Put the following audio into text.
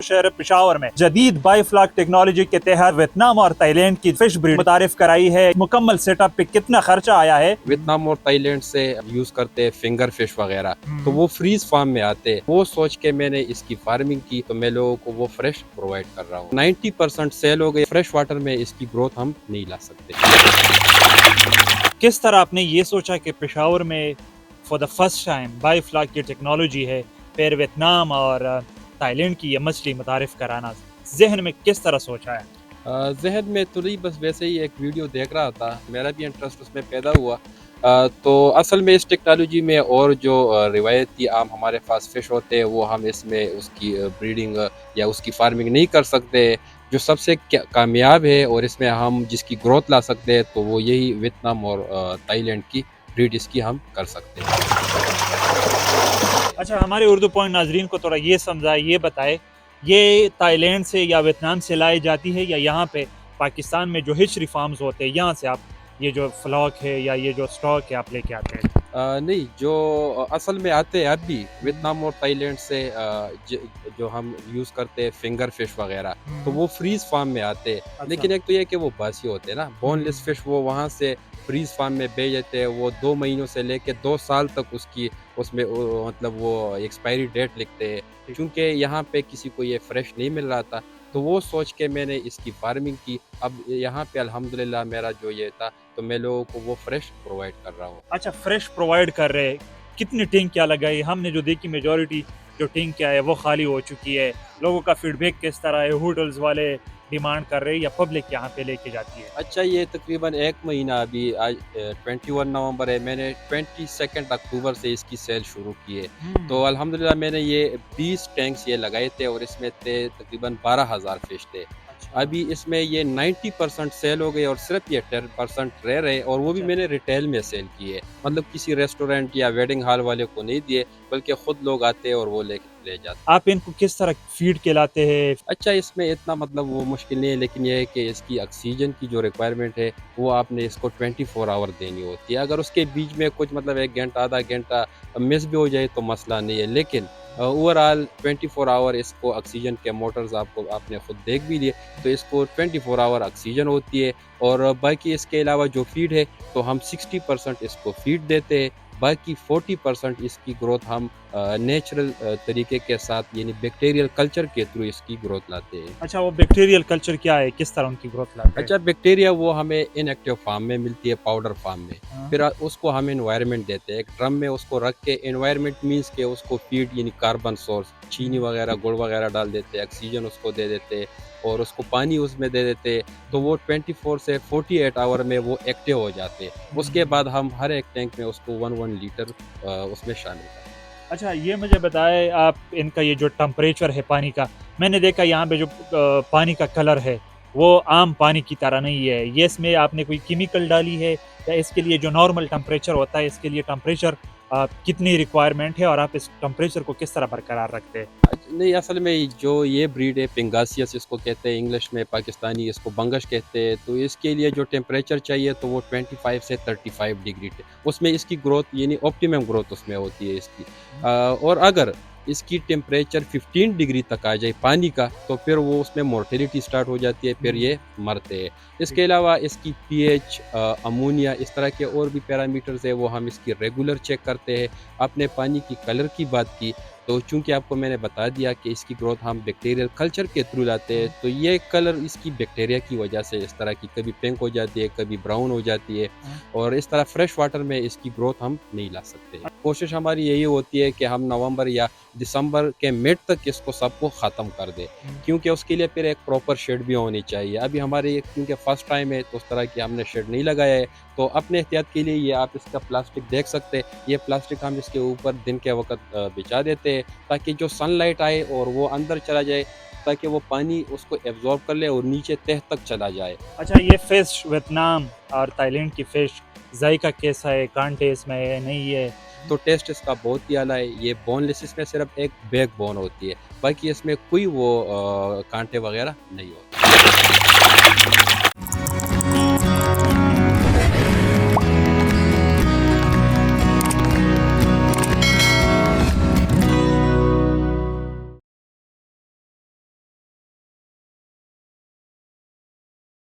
शहर पेशावर में जदीद बायोफ्लॉक टेक्नोलॉजी के तहत वियतनाम और थाईलैंड की फिश ब्रीड मुतारिफ कराई है। मुकम्मल सेटअप पे कितना खर्चा आया है? वियतनाम और थाईलैंड से यूज करते हैं फिंगर फिश वगैरह, तो वो फ्रीज फार्म में आते हैं। वो सोच के मैंने इसकी फार्मिंग की, तो मैं लोगों को वो फ्रेश प्रोवाइड कर रहा हूँ। 90% सेल हो गई। फ्रेश वाटर में इसकी ग्रोथ हम नहीं ला सकते। किस तरह आपने ये सोचा कि पेशावर में for the first time biofloc की टेक्नोलॉजी है, फिर वियतनाम और थाईलैंड की ये मछली मुतारिफ कराना जहन में किस तरह सोचा है? जहन में तो नहीं, बस वैसे ही एक वीडियो देख रहा था, मेरा भी इंटरेस्ट उसमें पैदा हुआ। तो असल में इस टेक्नोलॉजी में और जो रिवायती आम हमारे पास फिश होते हैं, वो हम इसमें उसकी ब्रीडिंग या उसकी फार्मिंग नहीं कर सकते। जो सबसे कामयाब है और इसमें हम जिसकी ग्रोथ ला सकते हैं, तो वो यही वियतनाम और थाईलैंड की ब्रीड इसकी हम कर सकते हैं। अच्छा, हमारे उर्दू पॉइंट नाजरीन को थोड़ा ये समझाए, ये बताए, ये थाईलैंड से या वियतनाम से लाई जाती है या यहाँ पे पाकिस्तान में जो हिचरी फार्म्स होते हैं यहाँ से आप ये जो फ्लॉक है या ये जो स्टॉक है आप लेके आते हैं? नहीं, जो असल में आते हैं अब भी वियतनाम और थाईलैंड से, जो हम यूज़ करते हैं फिंगर फिश वगैरह, तो वो फ्रीज फार्म में आते हैं। अच्छा। लेकिन एक तो ये कि वो बासी होते हैं ना, बोनलेस फिश, वो वहाँ से फ्रीज फार्म में भेज देते हैं। वो 2 महीनों से लेके 2 साल तक उसकी उसमें मतलब वो एक्सपायरी डेट लिखते हैं। क्योंकि यहाँ पे किसी को ये फ्रेश नहीं मिल रहा था, तो वो सोच के मैंने इसकी फार्मिंग की। अब यहाँ पे अल्हम्दुलिल्लाह मेरा जो ये था, तो मैं लोगों को वो फ्रेश प्रोवाइड कर रहा हूँ। अच्छा, फ्रेश प्रोवाइड कर रहे हैं। कितनी टैंक क्या लगाई? हमने जो देखी मेजोरिटी जो टैंक क्या है वो खाली हो चुकी है। लोगों का फीडबैक किस तरह है? होटल्स वाले डिमांड कर रहे हैं या पब्लिक यहाँ पे लेके जाती है? अच्छा, ये तकरीबन 1 महीना, अभी आज 21 नवंबर है, मैंने 22 अक्टूबर से इसकी सेल शुरू की है। तो अल्हम्दुलिल्लाह मैंने ये 20 टैंक्स ये लगाए थे और इसमें थे तकरीबन 12,000 फिश थे। अच्छा। अभी इसमें ये 90% सेल हो गए और सिर्फ ये 10% रह रहे, और वो भी अच्छा। मैंने रिटेल में सेल किए। मतलब किसी रेस्टोरेंट या वेडिंग हॉल वाले को नहीं दिए, बल्कि खुद लोग आते हैं और वो ले जाते। आप इनको किस तरह फीड खिलाते हैं? अच्छा, इसमें इतना मतलब वो मुश्किल नहीं है, लेकिन ये है कि इसकी ऑक्सीजन की जो रिक्वायरमेंट है, वो आपने इसको 24 आवर देनी होती है। अगर उसके बीच में कुछ मतलब 1 घंटा आधा घंटा मिस भी हो जाए तो मसला नहीं है, लेकिन ओवरऑल 24 आवर इसको ऑक्सीजन के मोटर्स आपको आपने खुद देख भी लिए, तो इसको 24 आवर ऑक्सीजन होती है। और बाकी इसके अलावा जो फीड है, तो हम 60% इसको फीड देते हैं। बाकी 40% इसकी ग्रोथ हम नेचुरल तरीके के साथ, यानी बैक्टीरियल कल्चर के थ्रू इसकी ग्रोथ लाते हैं। अच्छा, वो बैक्टीरियल कल्चर क्या है? किस तरह उनकी ग्रोथ लाते हैं? अच्छा, बैक्टीरिया वो हमें इनएक्टिव फार्म में मिलती है, पाउडर फार्म में। हाँ। फिर उसको हम एनवायरनमेंट देते हैं, एक ड्रम में उसको रख के। एनवायरनमेंट मीन्स के उसको फीड यानी कार्बन सोर्स, चीनी वगैरह गुड़ वगैरह डाल देते हैं, ऑक्सीजन उसको दे देते हैं और उसको पानी उसमें दे देते हैं। तो वो 24 से 48 आवर में वो एक्टिव हो जाते हैं। उसके बाद हम हर एक टैंक में उसको 1 लीटर उसमें शामिल करते हैं। अच्छा, ये मुझे बताएं आप, इनका ये जो टेम्परेचर है पानी का, मैंने देखा यहाँ पे जो पानी का कलर है वो आम पानी की तरह नहीं है। ये इसमें आपने कोई केमिकल डाली है या इसके लिए जो नॉर्मल टेम्परेचर होता है इसके लिए टेम्परेचर कितनी रिक्वायरमेंट है और आप इस टेम्परेचर को किस तरह बरकरार रखते हैं? नहीं, असल में जो ये ब्रीड है पिंगासियस इसको कहते हैं, इंग्लिश में, पाकिस्तानी इसको बंगश कहते हैं। तो इसके लिए जो टेम्परेचर चाहिए, तो वो 25 से 35 डिग्री उसमें इसकी ग्रोथ यानी ऑप्टिमम ग्रोथ उसमें होती है इसकी। और अगर इसकी टेम्परेचर 15 डिग्री तक आ जाए पानी का, तो फिर वो उसमें मोर्टेलिटी स्टार्ट हो जाती है, फिर ये मरते हैं। इसके अलावा इसकी पीएच, अमोनिया, इस तरह के और भी पैरामीटर्स है, वो हम इसकी रेगुलर चेक करते हैं। आपने पानी की कलर की बात की, तो चूंकि आपको मैंने बता दिया कि इसकी ग्रोथ हम बैक्टीरियल कल्चर के थ्रू लाते हैं, तो ये कलर इसकी बैक्टीरिया की वजह से इस तरह की कभी पिंक हो जाती है, कभी ब्राउन हो जाती है, और इस तरह फ्रेश वाटर में इसकी ग्रोथ हम नहीं ला सकते। कोशिश हमारी यही होती है कि हम नवंबर या दिसंबर के मिड तक इसको सबको ख़त्म कर दें, क्योंकि उसके लिए फिर एक प्रॉपर शेड भी होनी चाहिए। अभी हमारे क्योंकि फर्स्ट टाइम है, तो उस तरह की हमने शेड नहीं लगाया है। तो अपने एहतियात के लिए ये आप इसका प्लास्टिक देख सकते हैं, ये प्लास्टिक हम इसके ऊपर दिन के वक्त बिछा देते हैं, ताकि जो सनलाइट आए और वो अंदर चला जाए, ताकि वो पानी उसको एब्जॉर्ब कर ले और नीचे तह तक चला जाए। अच्छा, ये फिश वियतनाम और थाईलैंड की फिश जायका कैसा है? कांटे इसमें है नहीं है? तो टेस्ट इसका बहुत ही आला है। ये बोनलेस, इसमें सिर्फ एक बैक बोन होती है, बाकी इसमें कोई वो कांटे वगैरह नहीं होते।